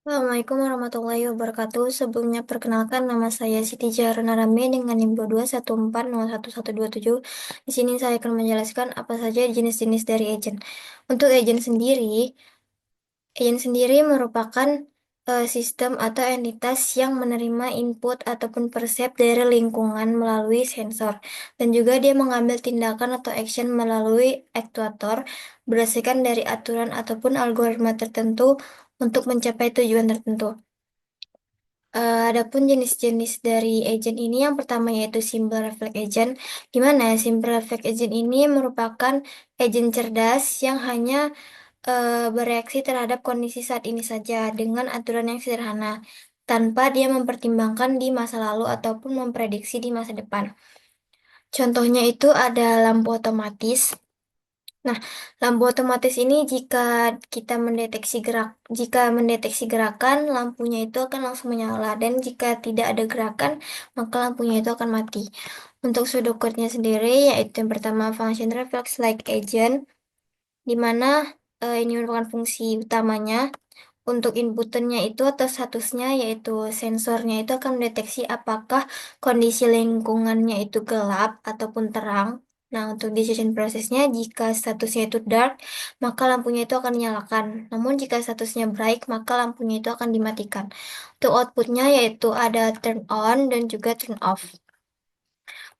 Assalamualaikum warahmatullahi wabarakatuh. Sebelumnya perkenalkan nama saya Siti Jahrana Rame dengan NIM 214011127. Di sini saya akan menjelaskan apa saja jenis-jenis dari agent. Untuk agent sendiri merupakan sistem atau entitas yang menerima input ataupun persep dari lingkungan melalui sensor, dan juga dia mengambil tindakan atau action melalui aktuator berdasarkan dari aturan ataupun algoritma tertentu untuk mencapai tujuan tertentu. Adapun jenis-jenis dari agent ini, yang pertama yaitu Simple Reflex Agent, di mana Simple Reflex Agent ini merupakan agent cerdas yang hanya bereaksi terhadap kondisi saat ini saja dengan aturan yang sederhana, tanpa dia mempertimbangkan di masa lalu ataupun memprediksi di masa depan. Contohnya itu ada lampu otomatis. Nah, lampu otomatis ini jika mendeteksi gerakan, lampunya itu akan langsung menyala, dan jika tidak ada gerakan, maka lampunya itu akan mati. Untuk pseudocode-nya sendiri, yaitu yang pertama function reflex like agent, di mana ini merupakan fungsi utamanya. Untuk inputannya itu atau statusnya, yaitu sensornya itu akan mendeteksi apakah kondisi lingkungannya itu gelap ataupun terang. Nah, untuk decision prosesnya, jika statusnya itu dark, maka lampunya itu akan dinyalakan. Namun, jika statusnya bright, maka lampunya itu akan dimatikan. Untuk outputnya, yaitu ada turn on dan juga turn off.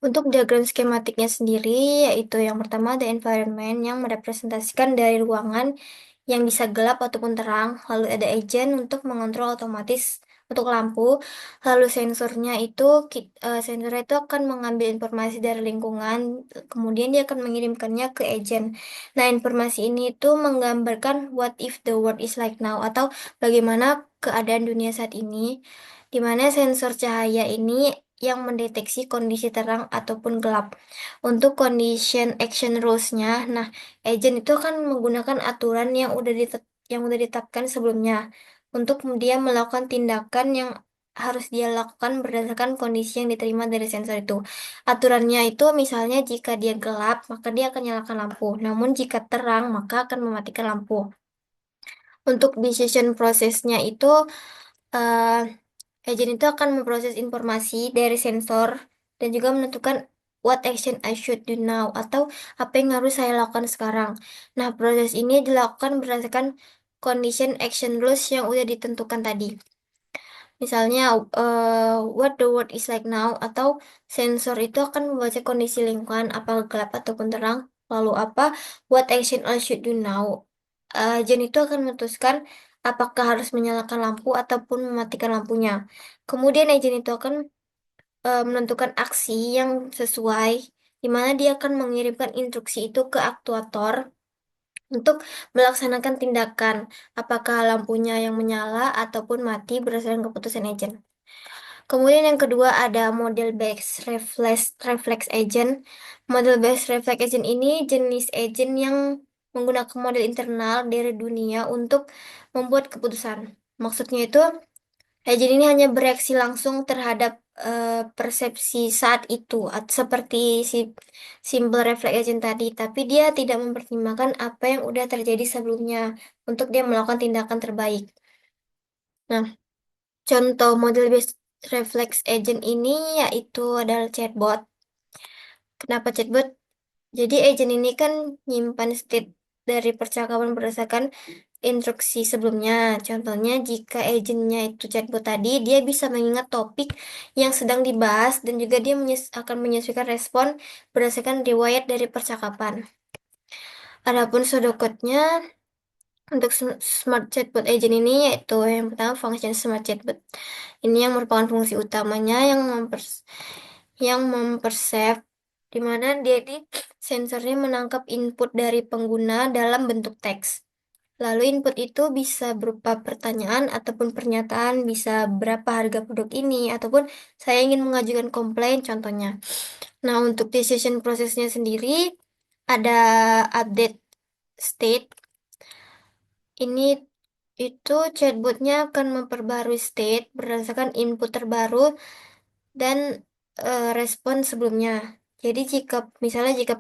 Untuk diagram skematiknya sendiri, yaitu yang pertama ada environment yang merepresentasikan dari ruangan yang bisa gelap ataupun terang, lalu ada agent untuk mengontrol otomatis untuk lampu, lalu sensornya itu akan mengambil informasi dari lingkungan, kemudian dia akan mengirimkannya ke agent. Nah, informasi ini itu menggambarkan what if the world is like now, atau bagaimana keadaan dunia saat ini, di mana sensor cahaya ini yang mendeteksi kondisi terang ataupun gelap. Untuk condition action rules-nya, nah, agent itu akan menggunakan aturan yang udah ditetapkan sebelumnya untuk dia melakukan tindakan yang harus dia lakukan berdasarkan kondisi yang diterima dari sensor itu. Aturannya itu misalnya jika dia gelap, maka dia akan nyalakan lampu. Namun jika terang, maka akan mematikan lampu. Untuk decision prosesnya itu, eh, agent itu akan memproses informasi dari sensor dan juga menentukan what action I should do now, atau apa yang harus saya lakukan sekarang. Nah, proses ini dilakukan berdasarkan condition action rules yang udah ditentukan tadi. Misalnya, what the world is like now, atau sensor itu akan membaca kondisi lingkungan, apakah gelap ataupun terang. Lalu apa, what action I should do now. Agent itu akan memutuskan apakah harus menyalakan lampu ataupun mematikan lampunya. Kemudian agent itu akan menentukan aksi yang sesuai, di mana dia akan mengirimkan instruksi itu ke aktuator untuk melaksanakan tindakan, apakah lampunya yang menyala ataupun mati berdasarkan keputusan agent. Kemudian yang kedua ada model based reflex agent. Model based reflex agent ini jenis agent yang menggunakan model internal dari dunia untuk membuat keputusan. Maksudnya itu, agent ini hanya bereaksi langsung terhadap persepsi saat itu, seperti si simple reflex agent tadi, tapi dia tidak mempertimbangkan apa yang udah terjadi sebelumnya untuk dia melakukan tindakan terbaik. Nah, contoh model based reflex agent ini yaitu adalah chatbot. Kenapa chatbot? Jadi agent ini kan nyimpan state dari percakapan berdasarkan instruksi sebelumnya. Contohnya, jika agentnya itu chatbot tadi, dia bisa mengingat topik yang sedang dibahas dan juga dia akan menyesuaikan respon berdasarkan riwayat dari percakapan. Adapun pseudocode-nya untuk smart chatbot agent ini, yaitu yang pertama function smart chatbot. Ini yang merupakan fungsi utamanya yang mempersave, di mana dia di sensornya menangkap input dari pengguna dalam bentuk teks. Lalu input itu bisa berupa pertanyaan ataupun pernyataan, bisa berapa harga produk ini, ataupun saya ingin mengajukan komplain contohnya. Nah, untuk decision prosesnya sendiri, ada update state. Ini itu chatbotnya akan memperbarui state berdasarkan input terbaru dan respon sebelumnya. Jadi jika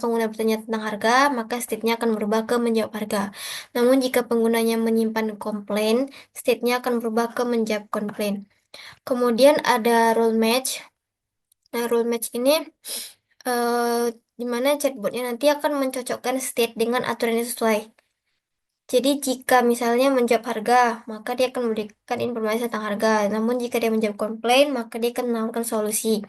pengguna bertanya tentang harga, maka state-nya akan berubah ke menjawab harga. Namun jika penggunanya menyimpan komplain, state-nya akan berubah ke menjawab komplain. Kemudian ada rule match. Nah, rule match ini eh, di mana chatbotnya nanti akan mencocokkan state dengan aturan yang sesuai. Jadi jika misalnya menjawab harga, maka dia akan memberikan informasi tentang harga. Namun jika dia menjawab komplain, maka dia akan menawarkan solusi.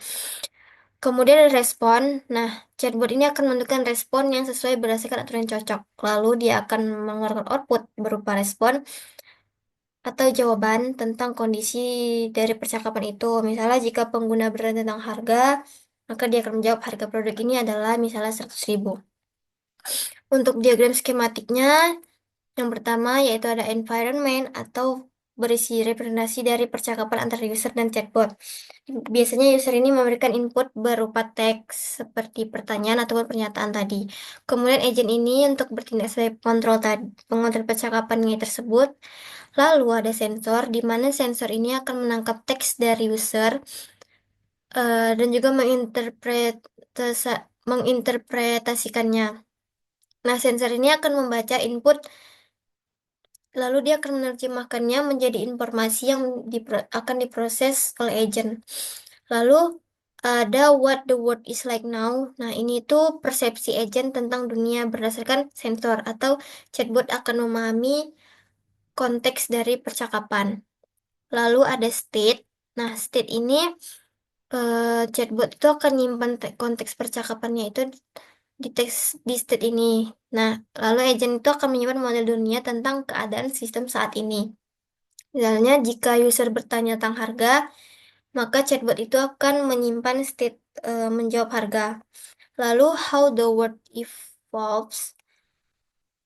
Kemudian ada respon. Nah, chatbot ini akan menentukan respon yang sesuai berdasarkan aturan yang cocok. Lalu dia akan mengeluarkan output berupa respon atau jawaban tentang kondisi dari percakapan itu. Misalnya jika pengguna bertanya tentang harga, maka dia akan menjawab harga produk ini adalah misalnya 100.000. Untuk diagram skematiknya, yang pertama yaitu ada environment atau berisi representasi dari percakapan antara user dan chatbot. Biasanya user ini memberikan input berupa teks seperti pertanyaan ataupun pernyataan tadi. Kemudian agent ini untuk bertindak sebagai pengontrol percakapan ini tersebut. Lalu ada sensor, di mana sensor ini akan menangkap teks dari user dan juga menginterpretasikannya. Nah, sensor ini akan membaca input, lalu dia akan menerjemahkannya menjadi informasi yang akan diproses oleh agent. Lalu ada what the world is like now. Nah, ini tuh persepsi agent tentang dunia berdasarkan sensor atau chatbot akan memahami konteks dari percakapan. Lalu ada state. Nah, state ini chatbot itu akan nyimpan konteks percakapannya itu di teks di state ini. Nah, lalu agent itu akan menyimpan model dunia tentang keadaan sistem saat ini. Misalnya, jika user bertanya tentang harga, maka chatbot itu akan menyimpan state menjawab harga. Lalu, how the world evolves.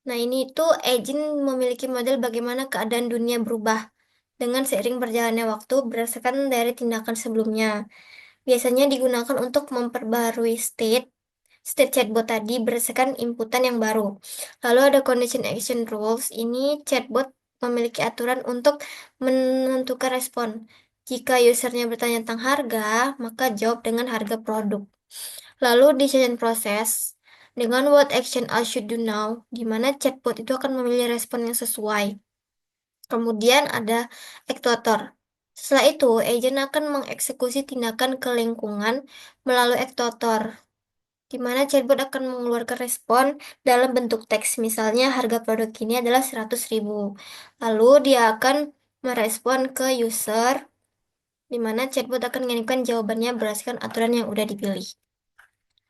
Nah, ini itu agent memiliki model bagaimana keadaan dunia berubah dengan seiring berjalannya waktu berdasarkan dari tindakan sebelumnya. Biasanya digunakan untuk memperbarui state chatbot tadi berdasarkan inputan yang baru. Lalu ada condition action rules. Ini chatbot memiliki aturan untuk menentukan respon. Jika usernya bertanya tentang harga, maka jawab dengan harga produk. Lalu decision process dengan what action I should do now, di mana chatbot itu akan memilih respon yang sesuai. Kemudian ada actuator. Setelah itu, agent akan mengeksekusi tindakan ke lingkungan melalui actuator, di mana chatbot akan mengeluarkan respon dalam bentuk teks. Misalnya, harga produk ini adalah 100.000. Lalu, dia akan merespon ke user, di mana chatbot akan mengirimkan jawabannya berdasarkan aturan yang udah dipilih.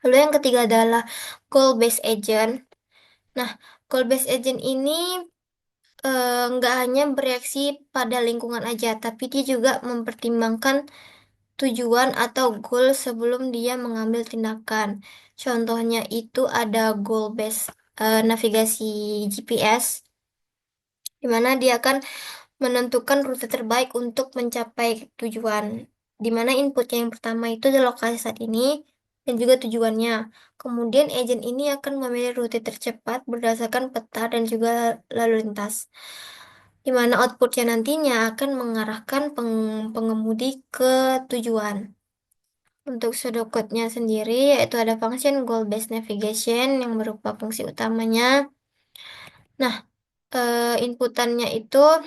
Lalu yang ketiga adalah goal-based agent. Nah, goal-based agent ini nggak hanya bereaksi pada lingkungan aja, tapi dia juga mempertimbangkan tujuan atau goal sebelum dia mengambil tindakan. Contohnya itu ada goal based navigasi GPS, di mana dia akan menentukan rute terbaik untuk mencapai tujuan. Di mana inputnya yang pertama itu adalah lokasi saat ini dan juga tujuannya. Kemudian agent ini akan memilih rute tercepat berdasarkan peta dan juga lalu lintas, di mana outputnya nantinya akan mengarahkan pengemudi ke tujuan. Untuk pseudocode-nya sendiri, yaitu ada function goal-based navigation yang berupa fungsi utamanya. Nah, inputannya itu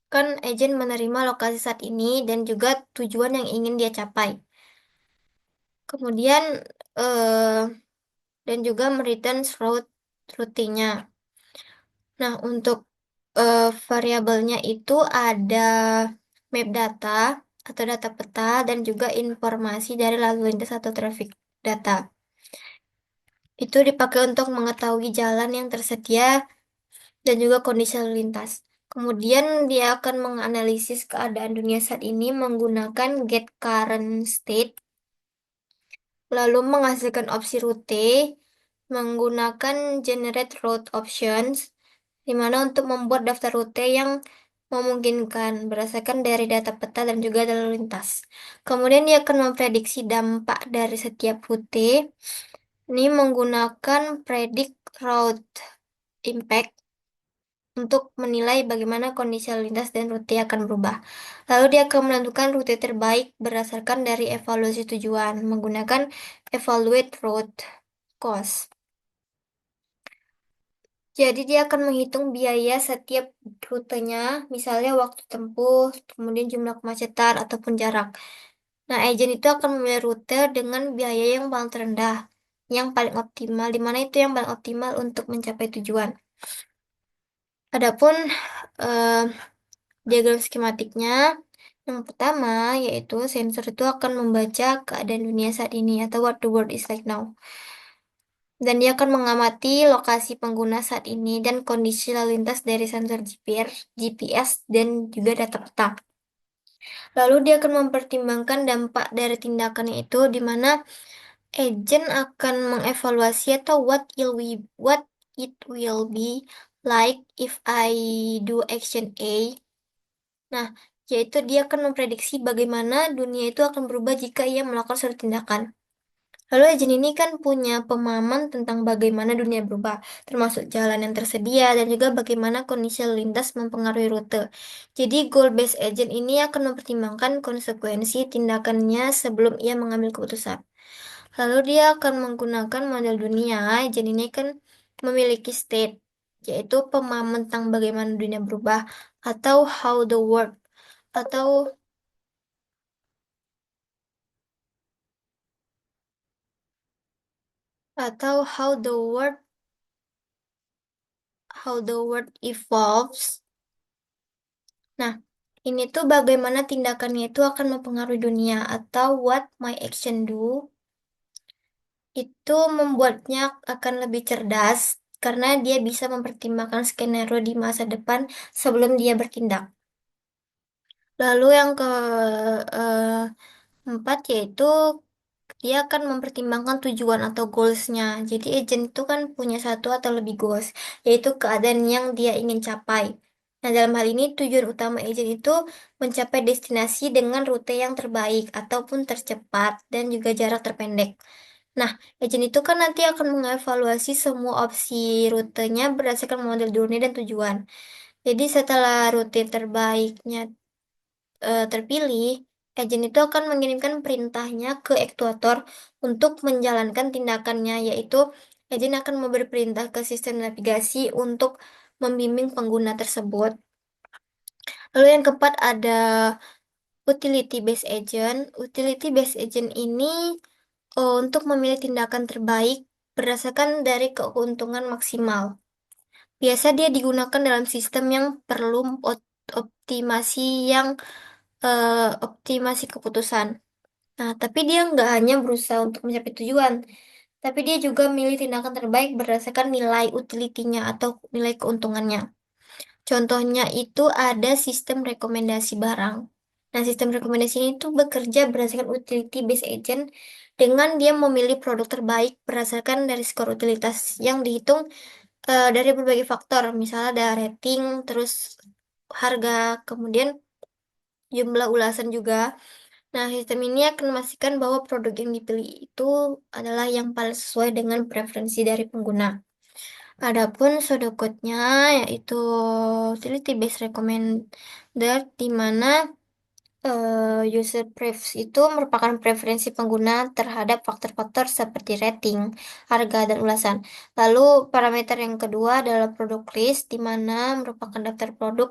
kan agent menerima lokasi saat ini dan juga tujuan yang ingin dia capai. Kemudian, eh, dan juga mereturn route-nya. Nah, untuk variabelnya itu ada map data atau data peta dan juga informasi dari lalu lintas atau traffic data. Itu dipakai untuk mengetahui jalan yang tersedia dan juga kondisi lalu lintas. Kemudian dia akan menganalisis keadaan dunia saat ini menggunakan get current state, lalu menghasilkan opsi rute menggunakan generate route options, di mana untuk membuat daftar rute yang memungkinkan berdasarkan dari data peta dan juga lalu lintas. Kemudian dia akan memprediksi dampak dari setiap rute. Ini menggunakan predict route impact, untuk menilai bagaimana kondisi lalu lintas dan rute akan berubah. Lalu dia akan menentukan rute terbaik berdasarkan dari evaluasi tujuan menggunakan evaluate route cost. Jadi dia akan menghitung biaya setiap rutenya, misalnya waktu tempuh, kemudian jumlah kemacetan ataupun jarak. Nah, agen itu akan memilih rute dengan biaya yang paling terendah, yang paling optimal, di mana itu yang paling optimal untuk mencapai tujuan. Adapun eh, diagram skematiknya, yang pertama yaitu sensor itu akan membaca keadaan dunia saat ini atau what the world is like now. Dan dia akan mengamati lokasi pengguna saat ini dan kondisi lalu lintas dari sensor GPS dan juga data peta. Lalu dia akan mempertimbangkan dampak dari tindakannya itu di mana agent akan mengevaluasi atau what it will be like if I do action A. Nah, yaitu dia akan memprediksi bagaimana dunia itu akan berubah jika ia melakukan suatu tindakan. Lalu agent ini kan punya pemahaman tentang bagaimana dunia berubah, termasuk jalan yang tersedia dan juga bagaimana kondisi lalu lintas mempengaruhi rute. Jadi goal-based agent ini akan mempertimbangkan konsekuensi tindakannya sebelum ia mengambil keputusan. Lalu dia akan menggunakan model dunia. Agent ini kan memiliki state, yaitu pemahaman tentang bagaimana dunia berubah atau how the world atau how the world evolves. Nah, ini tuh bagaimana tindakannya itu akan mempengaruhi dunia atau what my action do itu membuatnya akan lebih cerdas karena dia bisa mempertimbangkan skenario di masa depan sebelum dia bertindak. Lalu yang keempat yaitu dia akan mempertimbangkan tujuan atau goals-nya. Jadi agent itu kan punya satu atau lebih goals, yaitu keadaan yang dia ingin capai. Nah, dalam hal ini tujuan utama agent itu mencapai destinasi dengan rute yang terbaik ataupun tercepat dan juga jarak terpendek. Nah, agent itu kan nanti akan mengevaluasi semua opsi rutenya berdasarkan model dunia dan tujuan. Jadi setelah rute terbaiknya terpilih, agen itu akan mengirimkan perintahnya ke ektuator untuk menjalankan tindakannya, yaitu agen akan memberi perintah ke sistem navigasi untuk membimbing pengguna tersebut. Lalu yang keempat ada utility based agent. Utility based agent ini untuk memilih tindakan terbaik berdasarkan dari keuntungan maksimal. Biasa dia digunakan dalam sistem yang perlu optimasi yang optimasi keputusan. Nah, tapi dia nggak hanya berusaha untuk mencapai tujuan, tapi dia juga milih tindakan terbaik berdasarkan nilai utility-nya atau nilai keuntungannya. Contohnya itu ada sistem rekomendasi barang. Nah, sistem rekomendasi ini tuh bekerja berdasarkan utility based agent dengan dia memilih produk terbaik berdasarkan dari skor utilitas yang dihitung dari berbagai faktor, misalnya ada rating, terus harga, kemudian jumlah ulasan juga. Nah, sistem ini akan memastikan bahwa produk yang dipilih itu adalah yang paling sesuai dengan preferensi dari pengguna. Adapun pseudocode-nya yaitu utility based recommender di mana user prefs itu merupakan preferensi pengguna terhadap faktor-faktor seperti rating, harga, dan ulasan. Lalu parameter yang kedua adalah product list di mana merupakan daftar produk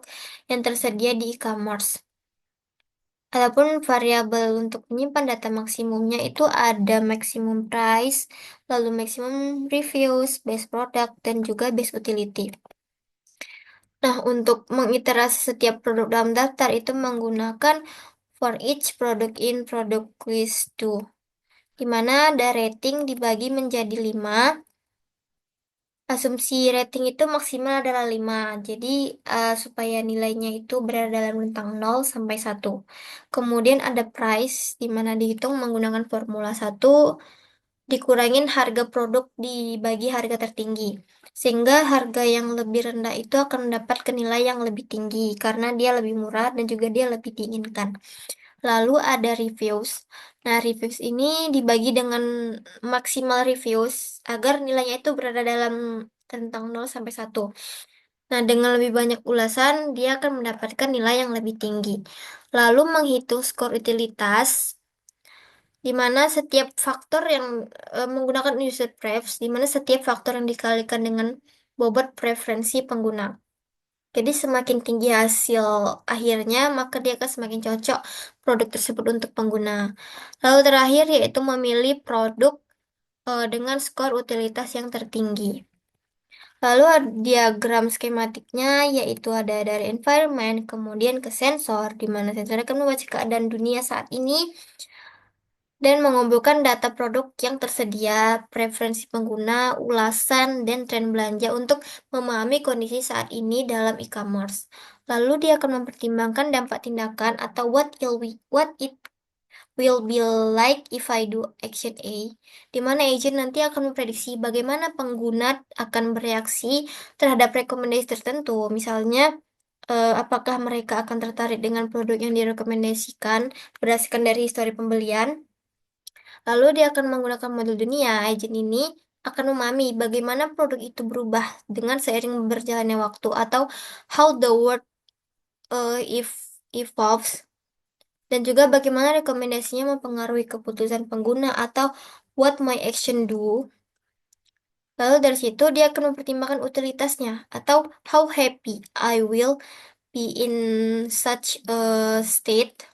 yang tersedia di e-commerce. Adapun variabel untuk menyimpan data maksimumnya itu ada maximum price, lalu maximum reviews, base product, dan juga base utility. Nah, untuk mengiterasi setiap produk dalam daftar itu menggunakan for each product in product list to, di mana ada rating dibagi menjadi 5. Asumsi rating itu maksimal adalah 5. Jadi, supaya nilainya itu berada dalam rentang 0 sampai 1. Kemudian ada price, di mana dihitung menggunakan formula 1, dikurangin harga produk dibagi harga tertinggi. Sehingga harga yang lebih rendah itu akan mendapat nilai yang lebih tinggi, karena dia lebih murah dan juga dia lebih diinginkan. Lalu ada reviews. Nah, reviews ini dibagi dengan maksimal reviews agar nilainya itu berada dalam rentang 0 sampai 1. Nah, dengan lebih banyak ulasan, dia akan mendapatkan nilai yang lebih tinggi. Lalu menghitung skor utilitas, di mana setiap faktor yang menggunakan user prefs, di mana setiap faktor yang dikalikan dengan bobot preferensi pengguna. Jadi semakin tinggi hasil akhirnya, maka dia akan semakin cocok produk tersebut untuk pengguna. Lalu terakhir yaitu memilih produk dengan skor utilitas yang tertinggi. Lalu diagram skematiknya yaitu ada dari environment, kemudian ke sensor, di mana sensor akan membaca keadaan dunia saat ini dan mengumpulkan data produk yang tersedia, preferensi pengguna, ulasan, dan tren belanja untuk memahami kondisi saat ini dalam e-commerce. Lalu dia akan mempertimbangkan dampak tindakan atau what it will be like if I do action A, di mana agent nanti akan memprediksi bagaimana pengguna akan bereaksi terhadap rekomendasi tertentu. Misalnya, apakah mereka akan tertarik dengan produk yang direkomendasikan berdasarkan dari histori pembelian. Lalu dia akan menggunakan model dunia. Agent ini akan memahami bagaimana produk itu berubah dengan seiring berjalannya waktu atau how the world if evolves dan juga bagaimana rekomendasinya mempengaruhi keputusan pengguna atau what my action do. Lalu dari situ dia akan mempertimbangkan utilitasnya atau how happy I will be in such a state.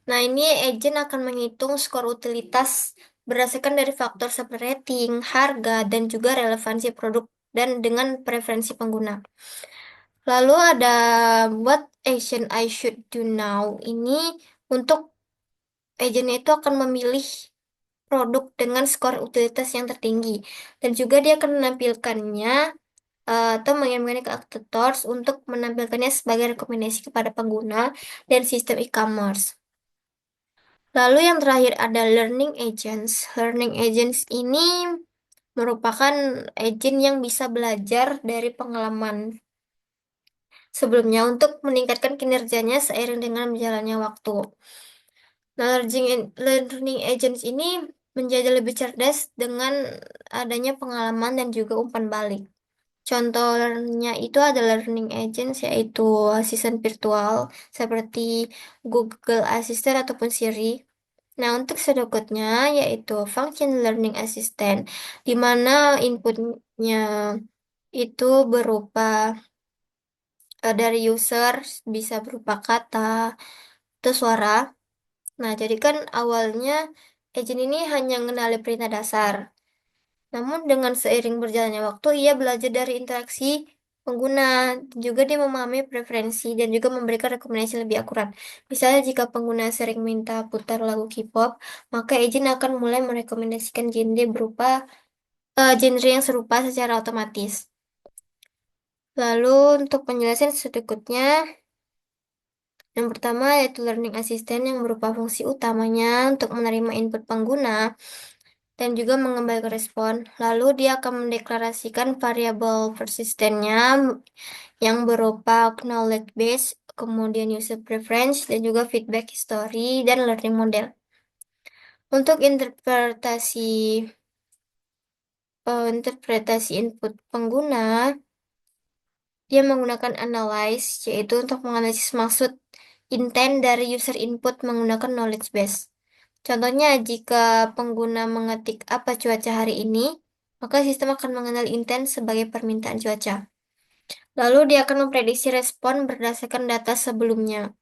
Nah, ini agent akan menghitung skor utilitas berdasarkan dari faktor seperti rating, harga, dan juga relevansi produk dan dengan preferensi pengguna. Lalu ada what action I should do now. Ini untuk agent itu akan memilih produk dengan skor utilitas yang tertinggi. Dan juga dia akan menampilkannya atau mengirimkannya ke aktors untuk menampilkannya sebagai rekomendasi kepada pengguna dan sistem e-commerce. Lalu yang terakhir ada learning agents. Learning agents ini merupakan agent yang bisa belajar dari pengalaman sebelumnya untuk meningkatkan kinerjanya seiring dengan berjalannya waktu. Nah, learning agents ini menjadi lebih cerdas dengan adanya pengalaman dan juga umpan balik. Contohnya itu ada learning agents yaitu asisten virtual seperti Google Assistant ataupun Siri. Nah, untuk sedekatnya yaitu function learning assistant, di mana inputnya itu berupa dari user, bisa berupa kata atau suara. Nah, jadi kan awalnya agent ini hanya mengenali perintah dasar. Namun dengan seiring berjalannya waktu, ia belajar dari interaksi pengguna. Juga dia memahami preferensi dan juga memberikan rekomendasi lebih akurat. Misalnya jika pengguna sering minta putar lagu K-pop, maka agent akan mulai merekomendasikan genre yang serupa secara otomatis. Lalu untuk penjelasan sedikitnya, yang pertama yaitu learning assistant yang berupa fungsi utamanya untuk menerima input pengguna dan juga mengembalikan respon. Lalu dia akan mendeklarasikan variabel persistennya yang berupa knowledge base, kemudian user preference, dan juga feedback history dan learning model. Untuk interpretasi input pengguna, dia menggunakan analyze, yaitu untuk menganalisis maksud intent dari user input menggunakan knowledge base. Contohnya, jika pengguna mengetik apa cuaca hari ini, maka sistem akan mengenal intent sebagai permintaan cuaca. Lalu dia akan memprediksi respon berdasarkan data sebelumnya.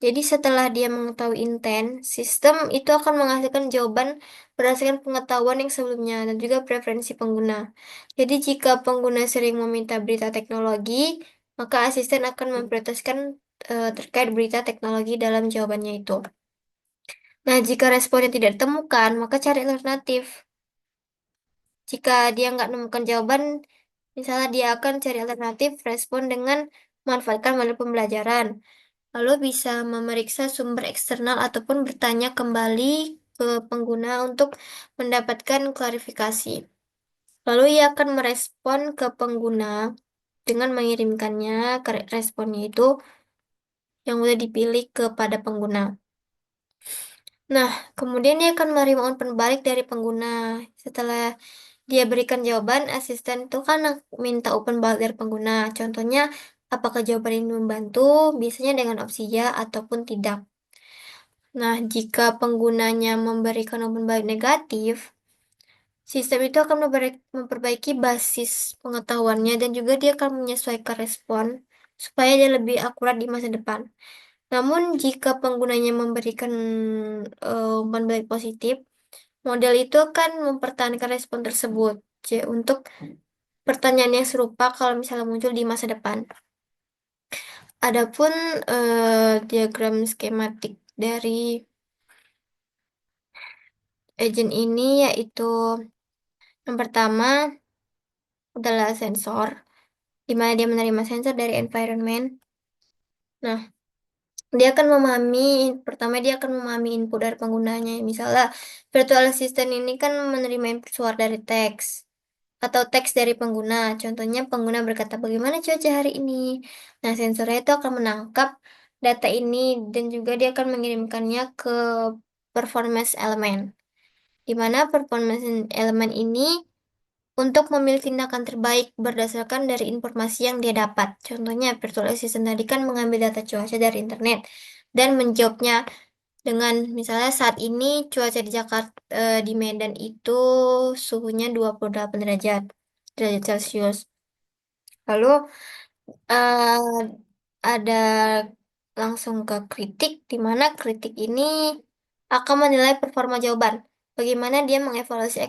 Jadi setelah dia mengetahui intent, sistem itu akan menghasilkan jawaban berdasarkan pengetahuan yang sebelumnya dan juga preferensi pengguna. Jadi jika pengguna sering meminta berita teknologi, maka asisten akan memprioritaskan terkait berita teknologi dalam jawabannya itu. Nah, jika responnya tidak ditemukan, maka cari alternatif. Jika dia nggak menemukan jawaban, misalnya dia akan cari alternatif respon dengan memanfaatkan model pembelajaran. Lalu bisa memeriksa sumber eksternal ataupun bertanya kembali ke pengguna untuk mendapatkan klarifikasi. Lalu ia akan merespon ke pengguna dengan mengirimkannya ke responnya itu yang sudah dipilih kepada pengguna. Nah, kemudian dia akan menerima umpan balik dari pengguna. Setelah dia berikan jawaban, asisten itu kan minta open box dari pengguna. Contohnya, apakah jawaban ini membantu? Biasanya dengan opsi ya ataupun tidak. Nah, jika penggunanya memberikan open box negatif, sistem itu akan memperbaiki basis pengetahuannya dan juga dia akan menyesuaikan respon supaya dia lebih akurat di masa depan. Namun, jika penggunanya memberikan umpan balik positif, model itu akan mempertahankan respon tersebut. Untuk pertanyaan yang serupa kalau misalnya muncul di masa depan. Adapun diagram skematik dari agent ini yaitu yang pertama adalah sensor, di mana dia menerima sensor dari environment. Nah, dia akan memahami, pertama dia akan memahami input dari penggunanya. Misalnya, virtual assistant ini kan menerima input suara dari teks atau teks dari pengguna. Contohnya, pengguna berkata, bagaimana cuaca hari ini? Nah, sensornya itu akan menangkap data ini dan juga dia akan mengirimkannya ke performance element. Di mana performance element ini untuk memilih tindakan terbaik berdasarkan dari informasi yang dia dapat. Contohnya, virtual assistant tadi kan mengambil data cuaca dari internet dan menjawabnya dengan misalnya saat ini cuaca di Jakarta di Medan itu suhunya 28 derajat Celcius. Lalu eh, ada langsung ke kritik di mana kritik ini akan menilai performa jawaban. Bagaimana dia mengevaluasi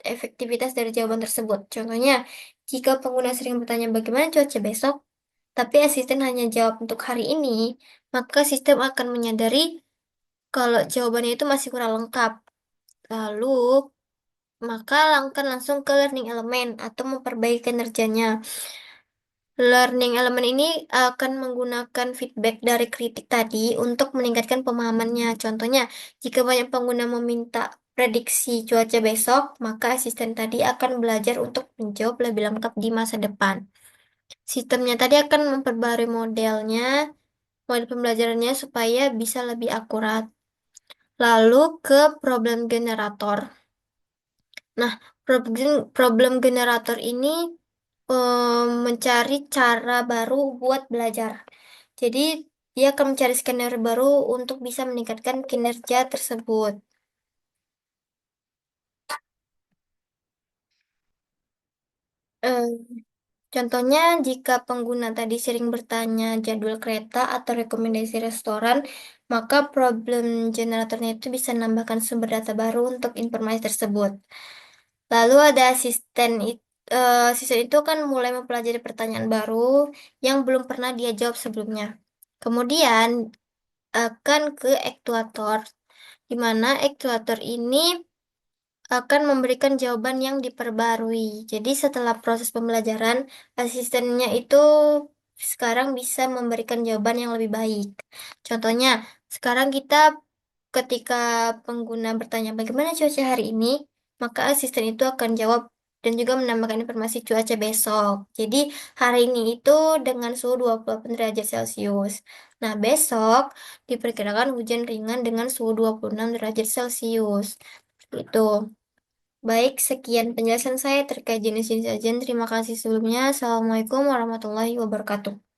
efektivitas dari jawaban tersebut. Contohnya, jika pengguna sering bertanya bagaimana cuaca besok, tapi asisten hanya jawab untuk hari ini, maka sistem akan menyadari kalau jawabannya itu masih kurang lengkap. Lalu, maka akan langsung ke learning element atau memperbaiki kinerjanya. Learning element ini akan menggunakan feedback dari kritik tadi untuk meningkatkan pemahamannya. Contohnya, jika banyak pengguna meminta prediksi cuaca besok, maka asisten tadi akan belajar untuk menjawab lebih lengkap di masa depan. Sistemnya tadi akan memperbarui model pembelajarannya supaya bisa lebih akurat. Lalu ke problem generator. Nah, problem generator ini mencari cara baru buat belajar. Jadi, dia akan mencari skenario baru untuk bisa meningkatkan kinerja tersebut. Eh, Contohnya, jika pengguna tadi sering bertanya jadwal kereta atau rekomendasi restoran, maka problem generatornya itu bisa menambahkan sumber data baru untuk informasi tersebut. Lalu ada asisten itu kan mulai mempelajari pertanyaan baru yang belum pernah dia jawab sebelumnya. Kemudian akan ke aktuator, di mana aktuator ini akan memberikan jawaban yang diperbarui. Jadi setelah proses pembelajaran, asistennya itu sekarang bisa memberikan jawaban yang lebih baik. Contohnya, sekarang kita ketika pengguna bertanya bagaimana cuaca hari ini, maka asisten itu akan jawab dan juga menambahkan informasi cuaca besok. Jadi hari ini itu dengan suhu 28 derajat Celcius. Nah, besok diperkirakan hujan ringan dengan suhu 26 derajat Celcius. Itu. Baik, sekian penjelasan saya terkait jenis-jenis agen. Terima kasih sebelumnya. Assalamualaikum warahmatullahi wabarakatuh.